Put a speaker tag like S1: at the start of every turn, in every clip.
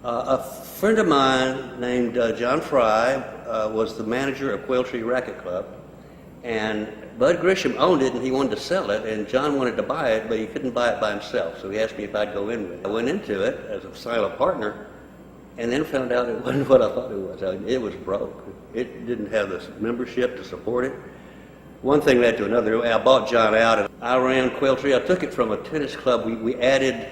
S1: A friend of mine named John Fry was the manager of Quail Tree Racket Club, and Bud Grisham owned it and he wanted to sell it, and John wanted to buy it, but he couldn't buy it by himself, so he asked me if I'd go in with it. I went into it as a silent partner, and then found out it wasn't what I thought it was. I mean, it was broke. It didn't have the membership to support it. One thing led to another. I bought John out, and I ran Quail Tree. I took it from a tennis club. We added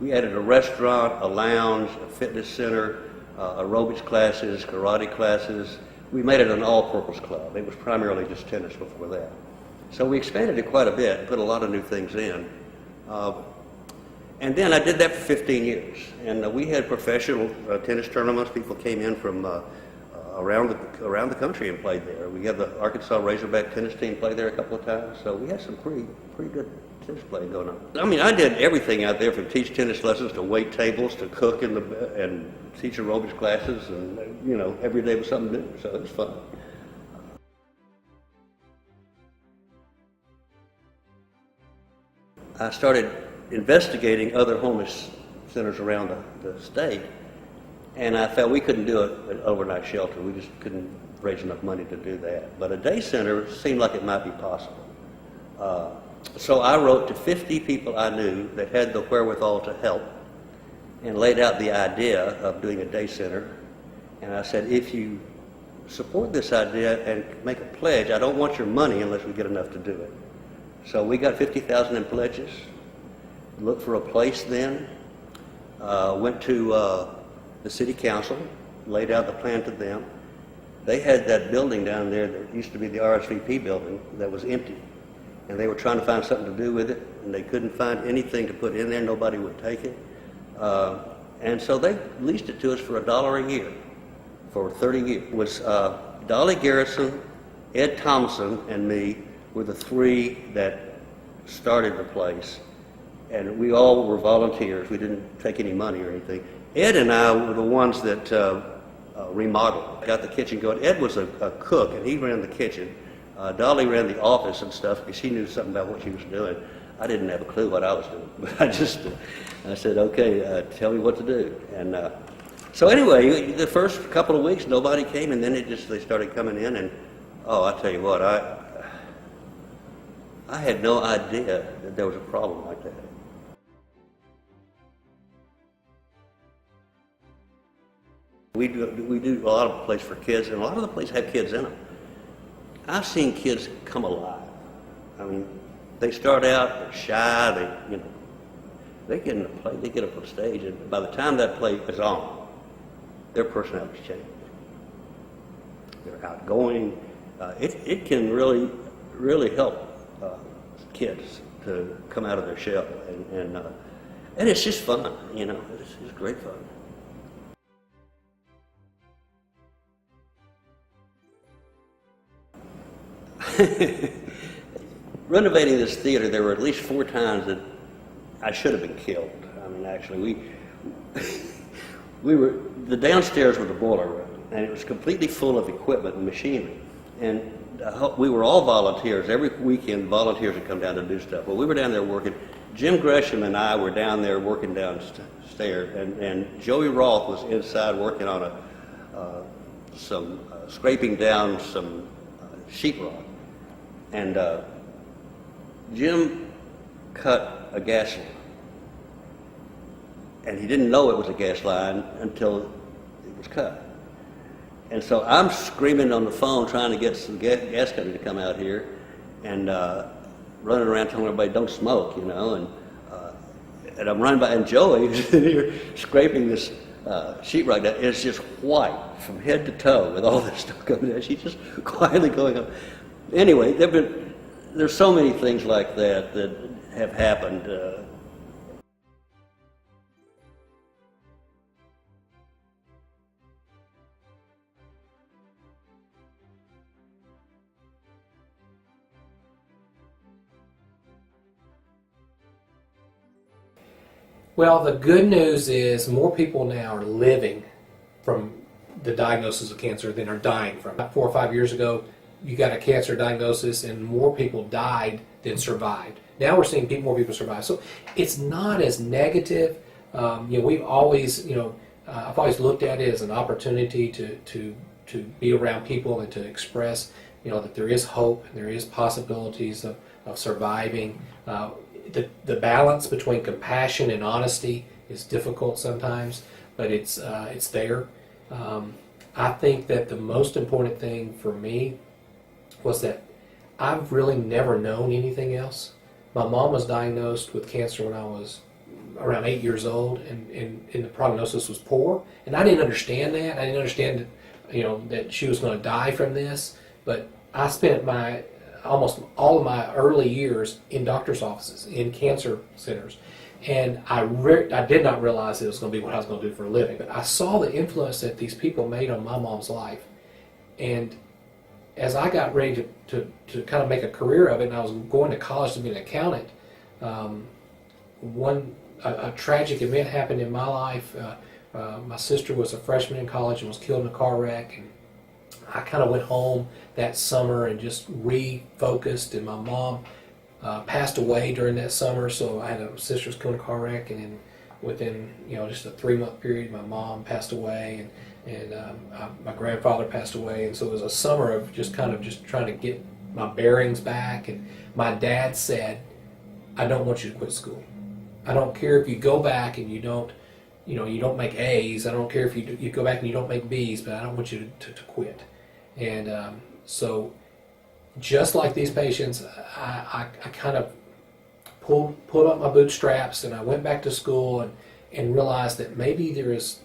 S1: a restaurant, a lounge, a fitness center, aerobics classes, karate classes. We made it an all-purpose club. It was primarily just tennis before that. So we expanded it quite a bit, put a lot of new things in. And then I did that for 15 years. And we had professional tennis tournaments. People came in from around the country and played there. We had the Arkansas Razorback tennis team play there a couple of times. So we had some pretty good tennis playing going on. I mean, I did everything out there, from teach tennis lessons to wait tables to cook and teach aerobics classes, and every day was something new, so it was fun. I started investigating other homeless centers around the state, and I felt we couldn't do an overnight shelter. We just couldn't raise enough money to do that. But a day center seemed like it might be possible. So I wrote to 50 people I knew that had the wherewithal to help, and laid out the idea of doing a day center. And I said, if you support this idea and make a pledge, I don't want your money unless we get enough to do it. So we got $50,000 in pledges, looked for a place then, went to the city council, laid out the plan to them. They had that building down there that used to be the RSVP building that was empty. And they were trying to find something to do with it, and they couldn't find anything to put in there. Nobody would take it. And so they leased it to us for $1 a year for 30 years. It was Dolly Garrison, Ed Thompson, and me were the three that started the place. And we all were volunteers. We didn't take any money or anything. Ed and I were the ones that remodeled, got the kitchen going. Ed was a cook, and he ran the kitchen. Dolly ran the office and stuff because she knew something about what she was doing. I didn't have a clue what I was doing, but I said, okay, tell me what to do. And so anyway, the first couple of weeks, nobody came, and then they started coming in, and I tell you what, I had no idea that there was a problem like that. We do a lot of places for kids, and a lot of the places have kids in them. I've seen kids come alive. I mean, they start out, they're shy, they get in the play, they get up on stage, and by the time that play is on, their personalities change. They're outgoing. It can really help kids to come out of their shell, and it's just fun, it's great fun. Renovating this theater, there were at least 4 times that I should have been killed. I mean, actually, the downstairs was the boiler room, and it was completely full of equipment and machinery. And we were all volunteers. Every weekend, volunteers would come down to do stuff. Well, we were down there working. Jim Gresham and I were down there working downstairs, and Joey Roth was inside working on scraping down some sheetrock. And Jim cut a gas line, and he didn't know it was a gas line until it was cut. And so I'm screaming on the phone trying to get some gas company to come out here, and running around telling everybody don't smoke, and I'm running by, and Joey is here scraping this sheetrock that is just white from head to toe with all this stuff coming in. She's just quietly going up. Anyway, there's so many things like that have happened.
S2: Well, the good news is more people now are living from the diagnosis of cancer than are dying from it. 4 or 5 years ago, you got a cancer diagnosis and more people died than survived. Now we're seeing more people survive. So it's not as negative. We've always, I've always looked at it as an opportunity to be around people and to express, that there is hope and there is possibilities of surviving. The balance between compassion and honesty is difficult sometimes, but it's there. I think that the most important thing for me was that I've really never known anything else. My mom was diagnosed with cancer when I was around 8 years old, and the prognosis was poor. And I didn't understand that. I didn't understand that, that she was going to die from this. But I spent almost all of my early years in doctor's offices, in cancer centers. And I did not realize it was going to be what I was going to do for a living. But I saw the influence that these people made on my mom's life. And as I got ready to kind of make a career of it, and I was going to college to be an accountant, a tragic event happened in my life. My sister was a freshman in college and was killed in a car wreck. And I kind of went home that summer and just refocused, and my mom passed away during that summer. So I had a sister was killed in a car wreck, and then within just a 3-month period, my mom passed away, and my grandfather passed away. And so it was a summer of just trying to get my bearings back. And my dad said, "I don't want you to quit school. I don't care if you go back and you don't make A's. I don't care if you go back and you don't make B's, but I don't want you to quit." And so just like these patients, I kind of pulled up my bootstraps, and I went back to school and realized that maybe there is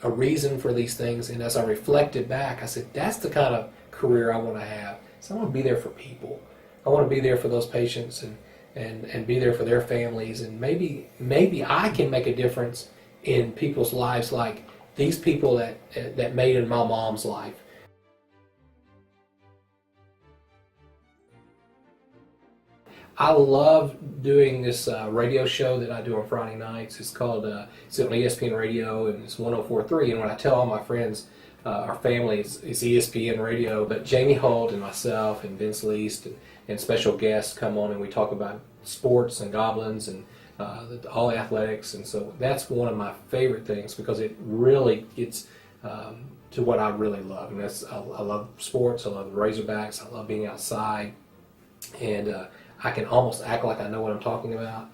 S2: a reason for these things. And as I reflected back, I said, that's the kind of career I want to have. So I want to be there for people. I want to be there for those patients and be there for their families. And maybe I can make a difference in people's lives like these people that made in my mom's life. I love doing this radio show that I do on Friday nights. It's called it's on ESPN Radio, and it's 104.3. And when I tell all my friends, our family, it's ESPN Radio. But Jamie Holt and myself and Vince Least and special guests come on, and we talk about sports and goblins and all athletics. And so that's one of my favorite things, because it really gets to what I really love. And that's I love sports. I love the Razorbacks. I love being outside, and I can almost act like I know what I'm talking about.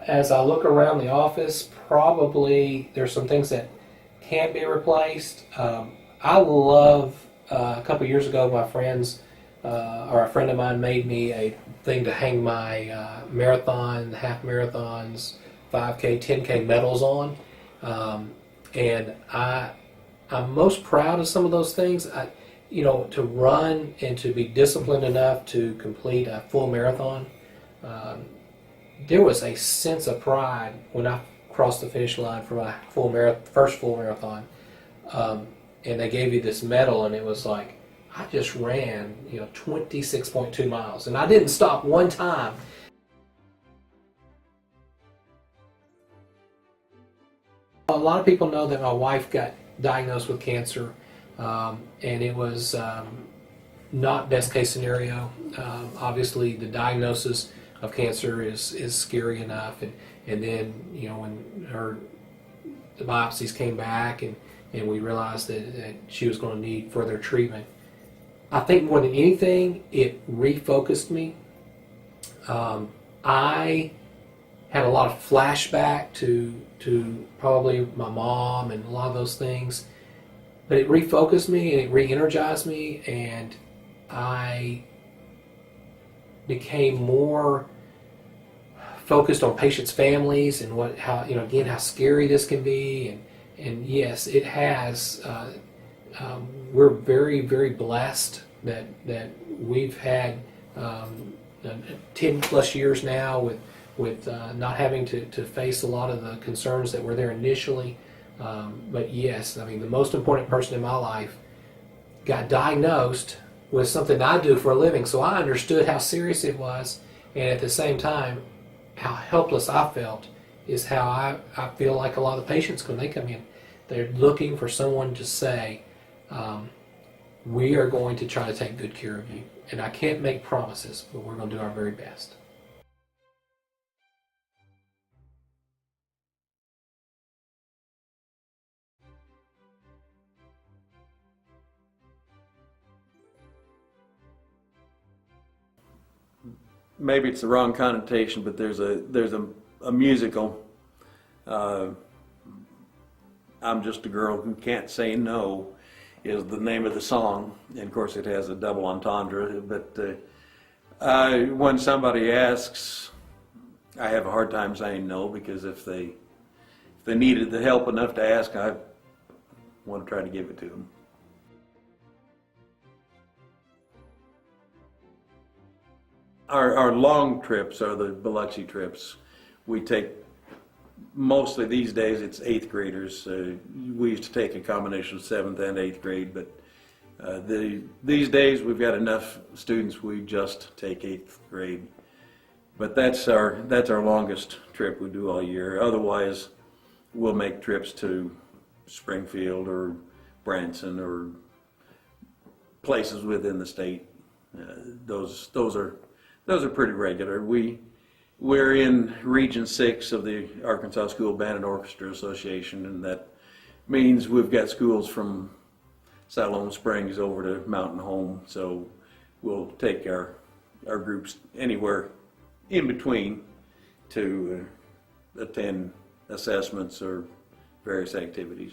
S2: As I look around the office, probably there's some things that can't be replaced. I love, a couple years ago, my friends, or a friend of mine made me a thing to hang my marathon, half marathons, 5K, 10K medals on. And I'm most proud of some of those things. To run and to be disciplined enough to complete a full marathon. There was a sense of pride when I crossed the finish line for my first full marathon. And they gave you this medal, and it was like, I just ran 26.2 miles, and I didn't stop one time. A lot of people know that my wife got diagnosed with cancer, and it was not best case scenario. Obviously, the diagnosis of cancer is scary enough, and then when the biopsies came back and we realized that she was going to need further treatment, I think more than anything it refocused me. I had a lot of flashback to probably my mom and a lot of those things, but it refocused me and it re-energized me, and I became more focused on patients' families and how scary this can be, and yes, it has. We're very, very blessed that we've had 10 plus years now with not having to face a lot of the concerns that were there initially. But yes, the most important person in my life got diagnosed with something I do for a living, so I understood how serious it was, and at the same time, how helpless I felt is how I feel like a lot of the patients, when they come in, they're looking for someone to say, we are going to try to take good care of you. And I can't make promises, but we're going to do our very best.
S3: maybe it's the wrong connotation, but there's a musical. I'm Just a Girl Who Can't Say No is the name of the song, and of course it has a double entendre. But when somebody asks, I have a hard time saying no, because if they needed the help enough to ask, I want to try to give it to them. Our long trips are the Biloxi trips. We take, mostly these days, it's 8th graders. We used to take a combination of 7th and 8th grade, but these days we've got enough students, we just take 8th grade. But that's our longest trip we do all year. Otherwise, we'll make trips to Springfield or Branson or places within the state. Those are pretty regular. We're in Region 6 of the Arkansas School Band and Orchestra Association, and that means we've got schools from Siloam Springs over to Mountain Home, so we'll take our groups anywhere in between to attend assessments or various activities.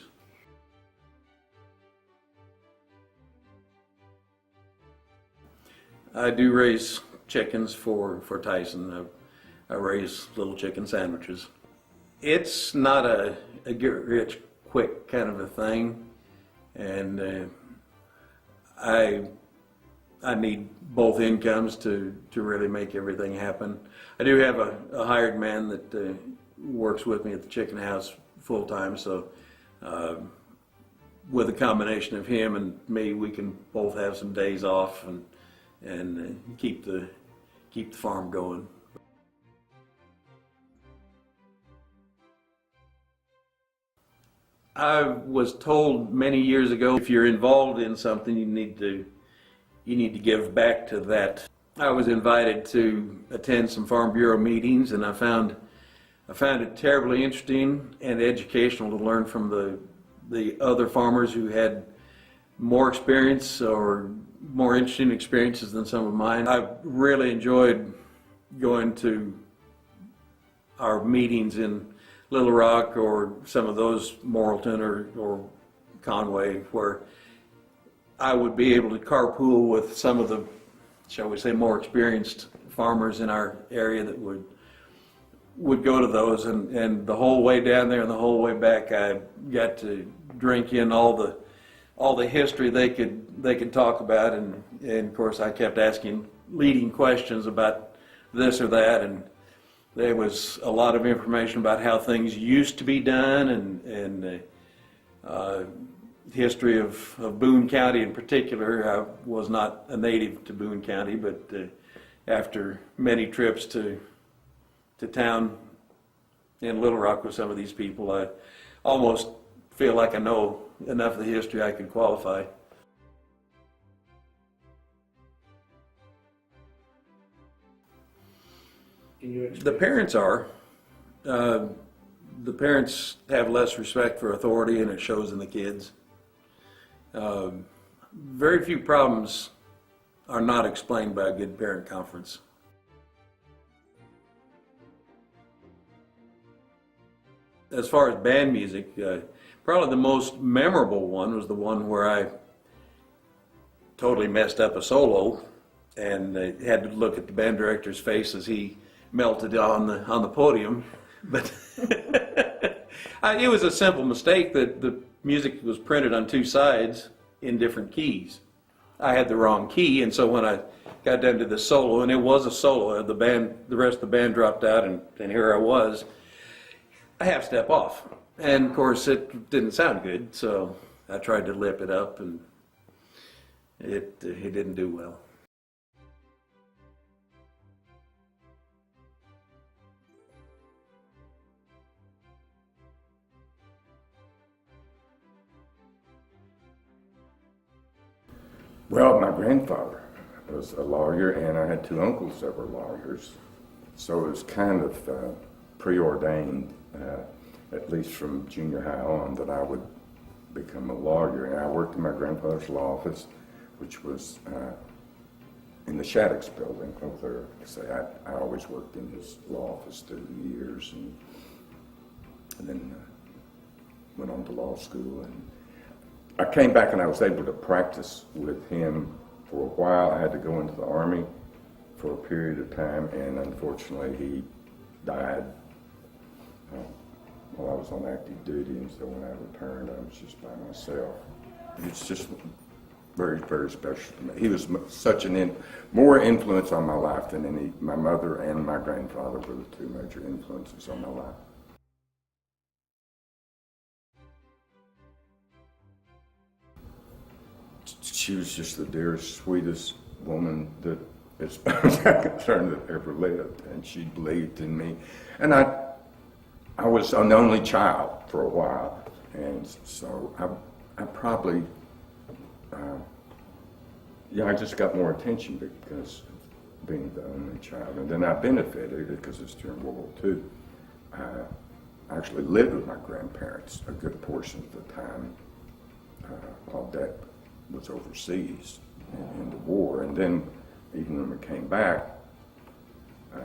S3: I do raise chickens for Tyson. I raise little chicken sandwiches. It's not a get rich quick kind of a thing, and I need both incomes to really make everything happen. I do have a hired man that works with me at the chicken house full time, so with a combination of him and me, we can both have some days off and keep the farm going. I was told many years ago, if you're involved in something, you need to give back to that. I was invited to attend some Farm Bureau meetings, and I found it terribly interesting and educational to learn from the other farmers who had more experience or more interesting experiences than some of mine. I really enjoyed going to our meetings in Little Rock or some of those, Morrilton or Conway, where I would be able to carpool with some of the, shall we say, more experienced farmers in our area that would go to those, and the whole way down there and the whole way back, I got to drink in all the history they could talk about, and of course I kept asking leading questions about this or that, and there was a lot of information about how things used to be done, and history of Boone County in particular. I was not a native to Boone County, but after many trips to town in Little Rock with some of these people, I almost feel like I know enough of the history I could qualify. The parents are. The parents have less respect for authority, and it shows in the kids. Very few problems are not explained by a good parent conference. As far as band music, probably the most memorable one was the one where I totally messed up a solo and had to look at the band director's face as he melted on the podium. But it was a simple mistake that the music was printed on two sides in different keys. I had the wrong key, and so when I got down to the solo, and it was a solo, the rest of the band dropped out, and here I was, a half step off. And of course it didn't sound good, so I tried to lip it up, and it didn't do well.
S4: Well, my grandfather was a lawyer, and I had two uncles that were lawyers, so it was kind of preordained, at least from junior high on, that I would become a lawyer. And I worked in my grandfather's law office, which was in the Shaddix building over there. Say, I always worked in his law office through the years, and then went on to law school. And I came back and I was able to practice with him for a while. I had to go into the Army for a period of time, and unfortunately he died while I was on active duty, and so when I returned, I was just by myself. It's just very, very special to me. He was such more influence on my life than any. My mother and my grandfather were the two major influences on my life. She was just the dearest, sweetest woman that, as far as I'm concerned, that ever lived, and she believed in me. And I was an only child for a while, and so I probably, I just got more attention because of being the only child. And then I benefited because it's during World War II. I actually lived with my grandparents a good portion of the time while Dad was overseas in the war. And then, even when we came back,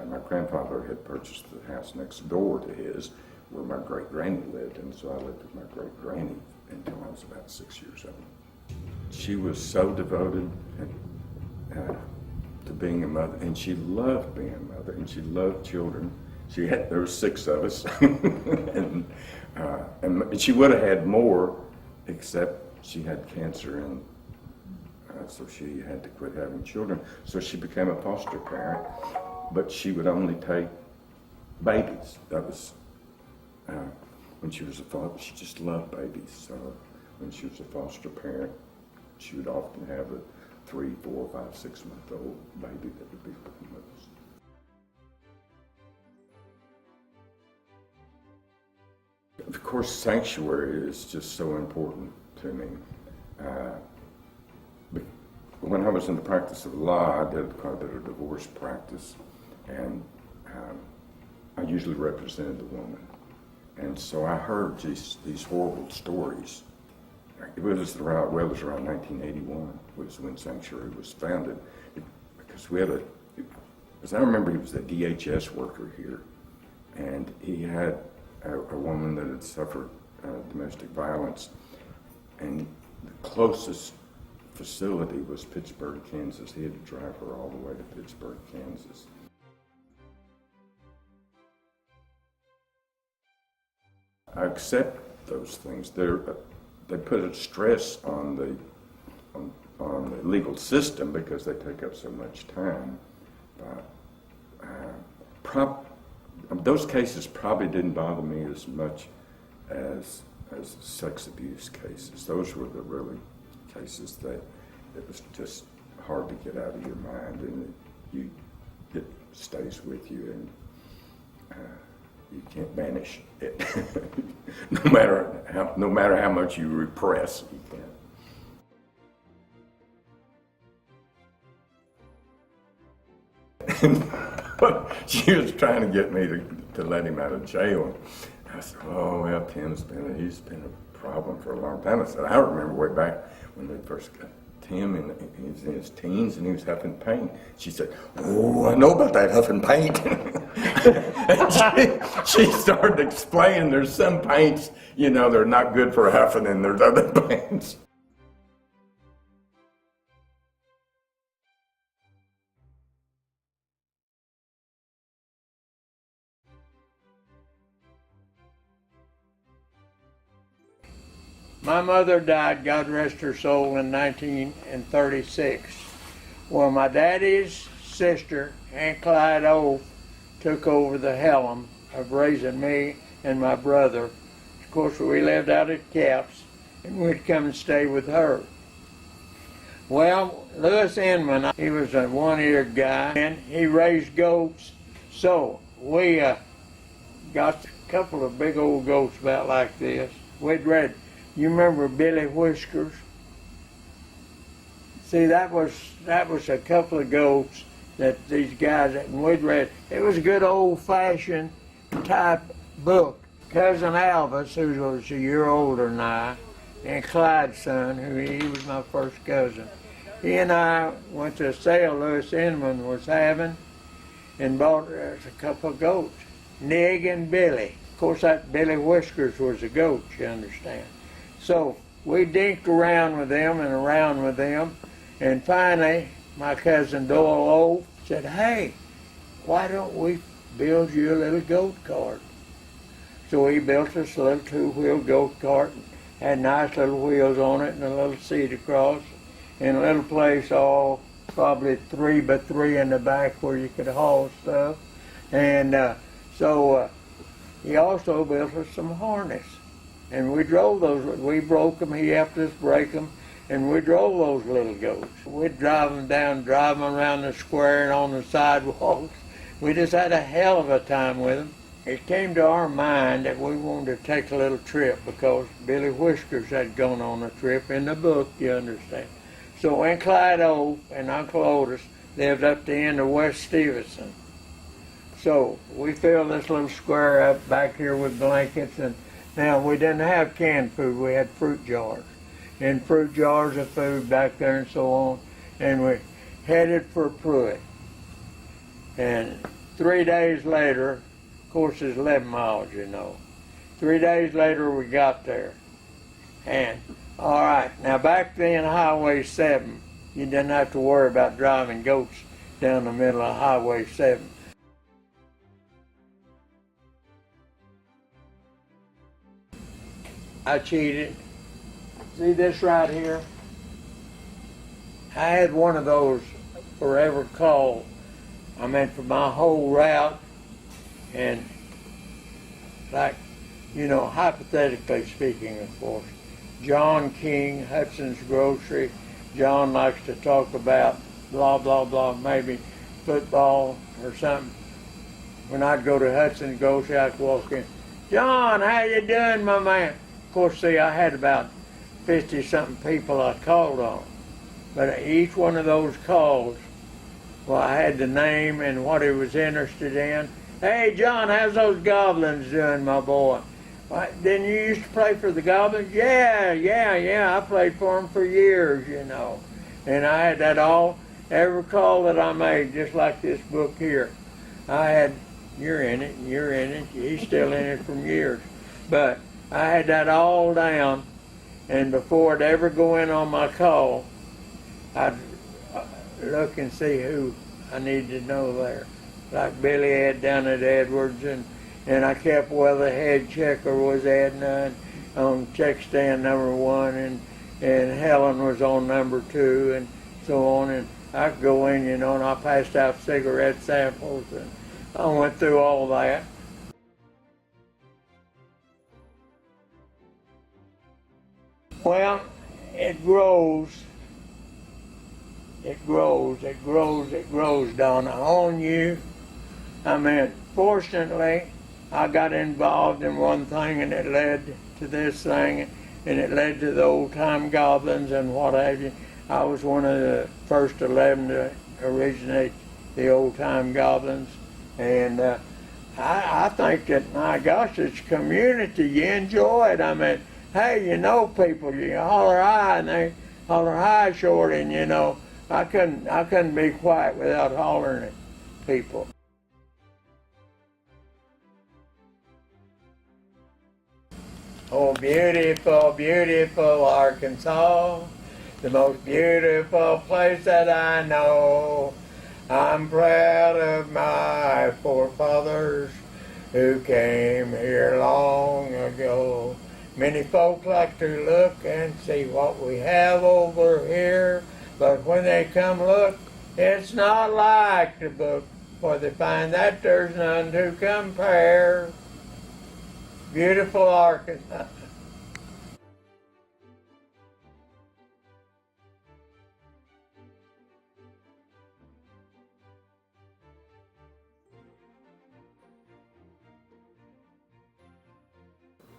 S4: my grandfather had purchased the house next door to his, where my great-granny lived, and so I lived with my great-granny until I was about 6 years old. She was so devoted to being a mother, and she loved being a mother, and she loved children. There were 6 of us, and she would have had more, except she had cancer, and so she had to quit having children. So she became a foster parent, but she would only take babies. That was when she was a foster. She just loved babies. So when she was a foster parent, she would often have a 3, 4, 5, 6-month-old baby that would be living with us. Of course, sanctuary is just so important to me. When I was in the practice of law, I did quite a bit of divorce practice, and I usually represented the woman. And so I heard these horrible stories. It was around 1981 was when Sanctuary was founded, because we had as I remember, he was a DHS worker here, and he had a woman that had suffered domestic violence, and the closest facility was Pittsburgh, Kansas. He had to drive her all the way to Pittsburgh, Kansas. I accept those things. They put a stress on the legal system because they take up so much time. Those cases probably didn't bother me as much as sex abuse cases. Those were the really cases that it was just hard to get out of your mind, and it stays with you, and you can't banish it. no matter how much you repress, you can't. She was trying to get me to let him out of jail. I said, "Oh well, he's been a problem for a long time." I said, "I remember way back when they first got Tim, and he was in his teens, and he was huffing paint." She said, "Oh, I know about that huffing paint." And she started explaining there's some paints, they're not good for huffing, and there's other paints.
S5: My mother died, God rest her soul, in 1936. Well, my daddy's sister, Aunt Clyde O, took over the helm of raising me and my brother. Of course, we lived out at Caps, and we'd come and stay with her. Well, Lewis Inman, he was a one-eared guy, and he raised goats. So we got a couple of big old goats about like this. We'd read. You remember Billy Whiskers? See, that was a couple of goats that these guys, and we'd read. It was a good old-fashioned type book. Cousin Alvis, who was a year older than I, and Clyde's son, he was my first cousin. he and I went to a sale Louis Inman was having and bought a couple of goats, Nig and Billy. Of course, that Billy Whiskers was a goat, you understand. So we dinked around with them and around with them, and finally my cousin Doyle O said, hey, why don't we build you a little goat cart? So he built us a little two-wheel goat cart, had nice little wheels on it and a little seat across, and a little place all probably 3 by 3 in the back where you could haul stuff. And so he also built us some harness. And we drove those, we broke them, he helped us break them, and we drove those little goats. We'd drive them down, drive them around the square and on the sidewalks. We just had a hell of a time with them. It came to our mind that we wanted to take a little trip because Billy Whiskers had gone on a trip in the book, you understand. So Aunt Clyde O and Uncle Otis lived up the end of West Stevenson. So we filled this little square up back here with blankets, and now we didn't have canned food, we had fruit jars. And fruit jars of food back there and so on. And we headed for Pruitt. And 3 days later, of course it's 11 miles, you know. 3 days later we got there. And all right, now back then Highway 7, you didn't have to worry about driving goats down the middle of Highway 7. I cheated. See this right here? I had one of those forever call. I meant for my whole route, and like, you know, hypothetically speaking, of course, John King, Hudson's Grocery. John likes to talk about blah, blah, blah, maybe football or something. When I'd go to Hudson's Grocery, I'd walk in, John, how you doing, my man? Of course, see, I had about 50-something people I called on. But each one of those calls, well, I had the name and what he was interested in. Hey, John, how's those Goblins doing, my boy? Didn't you used to play for the Goblins? Yeah, I played for them for years, you know. And I had that all, every call that I made, just like this book here. I had, you're in it, and you're in it, he's still in it from years. But I had that all down, and before I'd ever go in on my call, I'd look and see who I needed to know there. Like Billy had down at Edwards, and I kept where the head checker was Edna on check stand number 1, and Helen was on number 2, and so on. And I could go in, you know, and I passed out cigarette samples, and I went through all that. Well, it grows, Donna, on you. I mean, fortunately, I got involved in one thing and it led to this thing, and it led to the old-time Goblins and what have you. I was one of the first 11 to originate the old-time Goblins, and I think that, my gosh, it's community. You enjoy it. I mean, hey, you know people, you holler hi, and they holler hi, Shorty, and you know, I couldn't be quiet without hollering at people. Oh, beautiful, beautiful Arkansas, the most beautiful place that I know. I'm proud of my forefathers who came here long ago. Many folk like to look and see what we have over here, but when they come look, it's not like the book, for they find that there's none to compare. Beautiful Arkansas.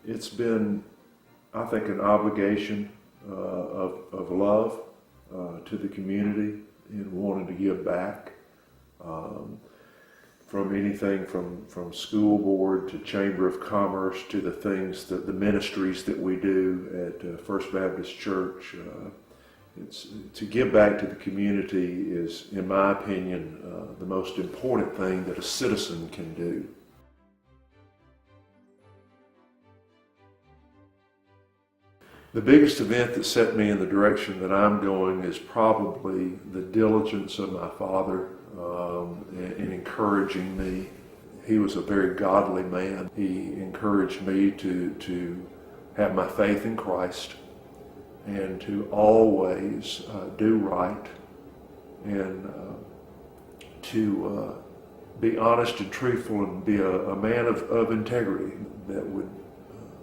S6: It's been, I think, an obligation of love to the community and wanting to give back. From anything from school board to Chamber of Commerce to the things that the ministries that we do at First Baptist Church, to give back to the community is, in my opinion, the most important thing that a citizen can do. The biggest event that set me in the direction that I'm going is probably the diligence of my father in encouraging me. He was a very godly man. He encouraged me to have my faith in Christ and to always do right and to be honest and truthful and be a man of integrity that would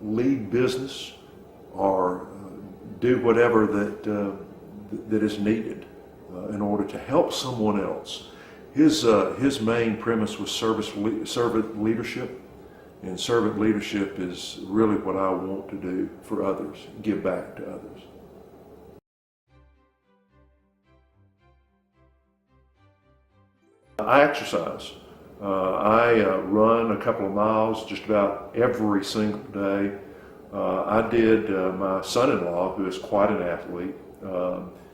S6: lead business or do whatever that is needed in order to help someone else. His main premise was servant leadership, and servant leadership is really what I want to do for others, give back to others. I exercise. I run a couple of miles just about every single day. I did, my son-in-law, who is quite an athlete,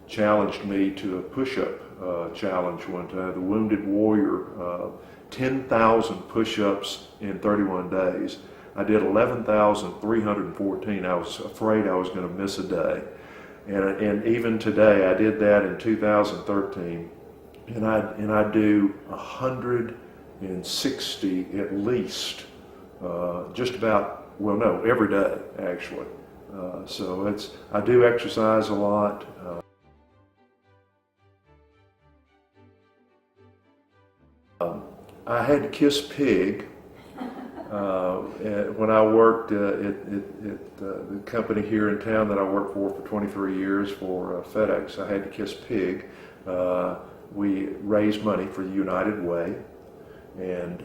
S6: challenged me to a push-up challenge one time. The Wounded Warrior, 10,000 push-ups in 31 days. I did 11,314. I was afraid I was going to miss a day. And even today, I did that in 2013. And I do 160 at least, just about, well, no, every day actually. So I do exercise a lot. I had to kiss pig when I worked at the company here in town that I worked for 23 years for FedEx. I had to kiss pig. We raised money for the United Way, and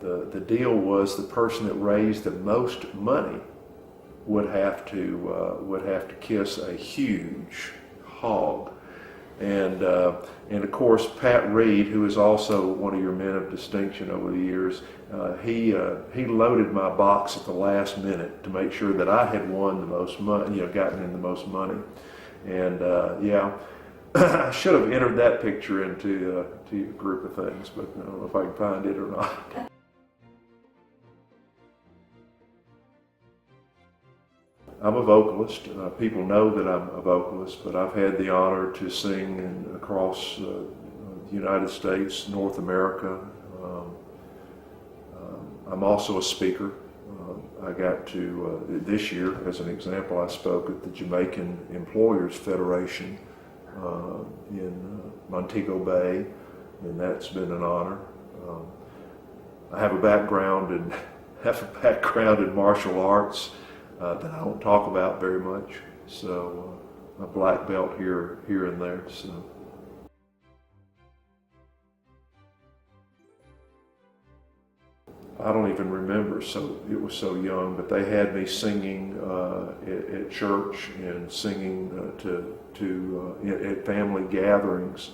S6: the deal was the person that raised the most money would have to kiss a huge hog. And of course, Pat Reed, who is also one of your men of distinction over the years, he loaded my box at the last minute to make sure that I had won the most money, gotten in the most money. And yeah, I should have entered that picture into a group of things, but I don't know if I can find it or not. I'm a vocalist. People know that I'm a vocalist, but I've had the honor to sing across the United States, North America. I'm also a speaker. I got to, this year, as an example, I spoke at the Jamaican Employers Federation in Montego Bay, and that's been an honor. I have a background in martial arts that I don't talk about very much. So a black belt here and there. So. I don't even remember, so it was so young, but they had me singing at church and singing at family gatherings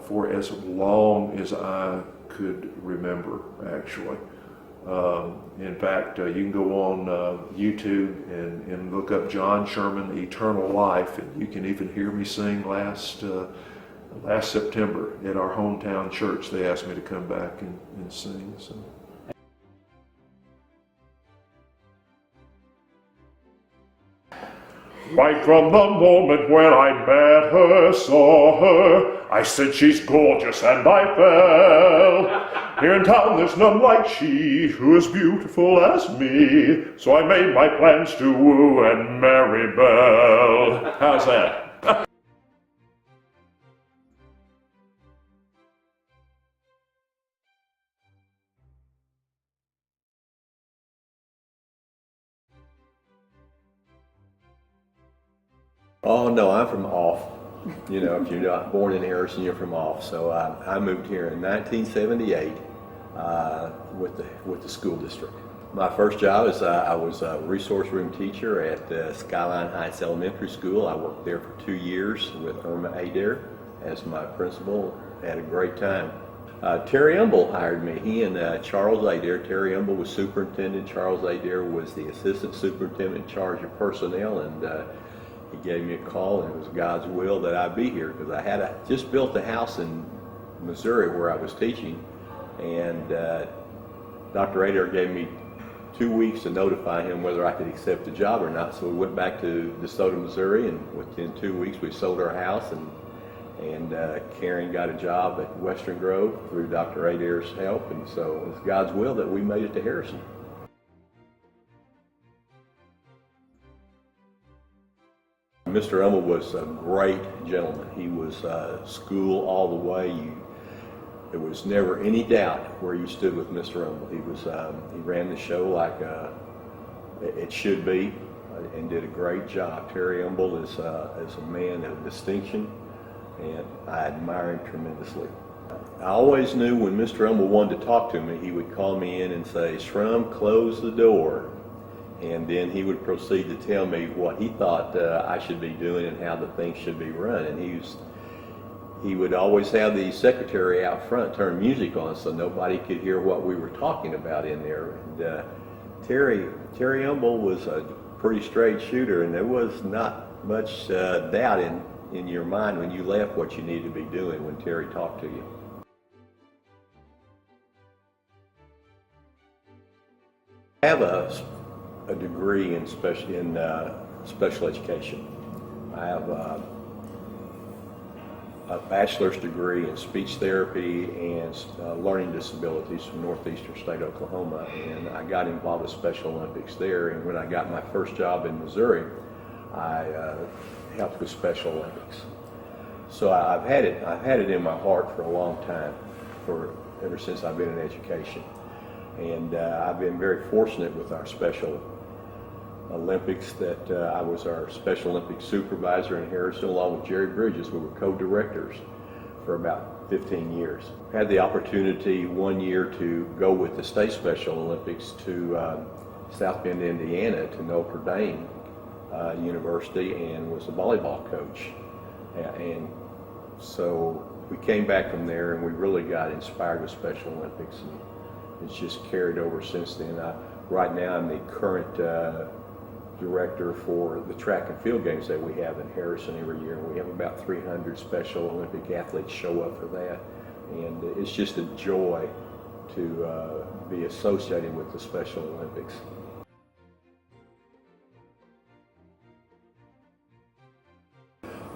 S6: for as long as I could remember, actually. In fact, you can go on YouTube and look up John Sherman, Eternal Life, and you can even hear me sing last September at our hometown church. They asked me to come back and sing. So. Right from the moment when I met her, saw her, I said she's gorgeous and I fell. Here in town there's none like she, who is beautiful as me. So I made my plans to woo and marry Belle. How's that?
S7: Oh no, I'm from off. If you're not born in Harrison, you're from off. So I moved here in 1978 with the school district. My first job is I was a resource room teacher at Skyline Heights Elementary School. I worked there for 2 years with Irma Adair as my principal. Had a great time. Terry Umble hired me. He and Charles Adair. Terry Umble was superintendent. Charles Adair was the assistant superintendent in charge of personnel, and he gave me a call, and it was God's will that I be here, because I had just built a house in Missouri where I was teaching, and Dr. Adair gave me 2 weeks to notify him whether I could accept the job or not. So we went back to DeSoto, Missouri, and within 2 weeks we sold our house, and Karen got a job at Western Grove through Dr. Adair's help, and so it was God's will that we made it to Harrison. Mr. Hummel was a great gentleman. He was school all the way. There was never any doubt where you stood with Mr. Hummel. He ran the show like it should be, and did a great job. Terry Humble is a man of distinction, and I admire him tremendously. I always knew when Mr. Humble wanted to talk to me, he would call me in and say, "Shrum, close the door." And then he would proceed to tell me what he thought I should be doing and how the things should be run. And he would always have the secretary out front turn music on so nobody could hear what we were talking about in there. And Terry Humble was a pretty straight shooter, and there was not much doubt in your mind when you left what you needed to be doing when Terry talked to you. I have a degree in special education. I have a bachelor's degree in speech therapy and learning disabilities from Northeastern State, Oklahoma, and I got involved with Special Olympics there. And when I got my first job in Missouri, I helped with Special Olympics. So I've had it in my heart for a long time, ever since I've been in education. And I've been very fortunate with our Special Olympics that I was our Special Olympics supervisor in Harrison along with Jerry Bridges. We were co-directors for about 15 years. Had the opportunity one year to go with the State Special Olympics to South Bend, Indiana, to Notre Dame University, and was a volleyball coach. And so we came back from there, and we really got inspired with Special Olympics, and it's just carried over since then. Right now I'm the current director for the track and field games that we have in Harrison every year. We have about 300 Special Olympic athletes show up for that, and it's just a joy to be associated with the Special Olympics.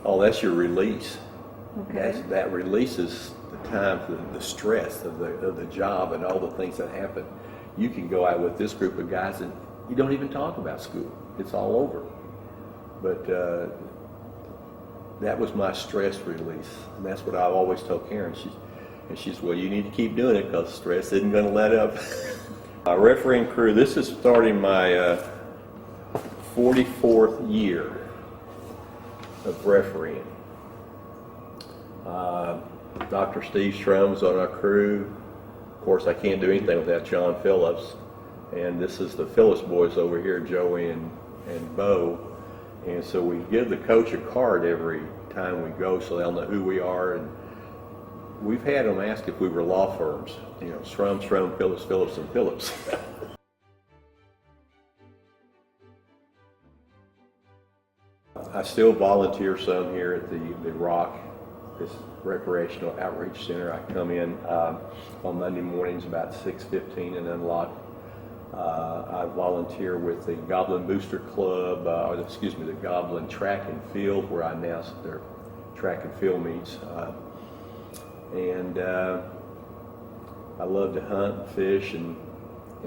S7: Oh, that's your release.
S8: Okay.
S7: That releases the time, the stress of the job and all the things that happen. You can go out with this group of guys and you don't even talk about school. It's all over. But that was my stress release, and that's what I've always told Karen. She says, well, you need to keep doing it because stress isn't going to let up. Our refereeing crew, this is starting my 44th year of refereeing. Dr. Steve Shrum's on our crew. Of course, I can't do anything without John Phillips. And this is the Phillips boys over here, Joey and Bo. And so we give the coach a card every time we go so they'll know who we are. And we've had them ask if we were law firms. You know, Shrum, Phillips, Phillips, and Phillips. I still volunteer some here at the Rock, this recreational outreach center. I come in on Monday mornings about 6:15 and unlock. I volunteer with the Goblin Booster Club, the Goblin Track and Field, where I announce their track and field meets. And I love to hunt, fish, and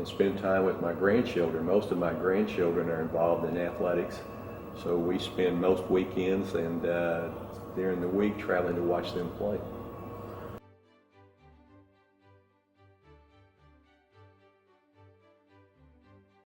S7: spend time with my grandchildren. Most of my grandchildren are involved in athletics, so we spend most weekends and during the week traveling to watch them play.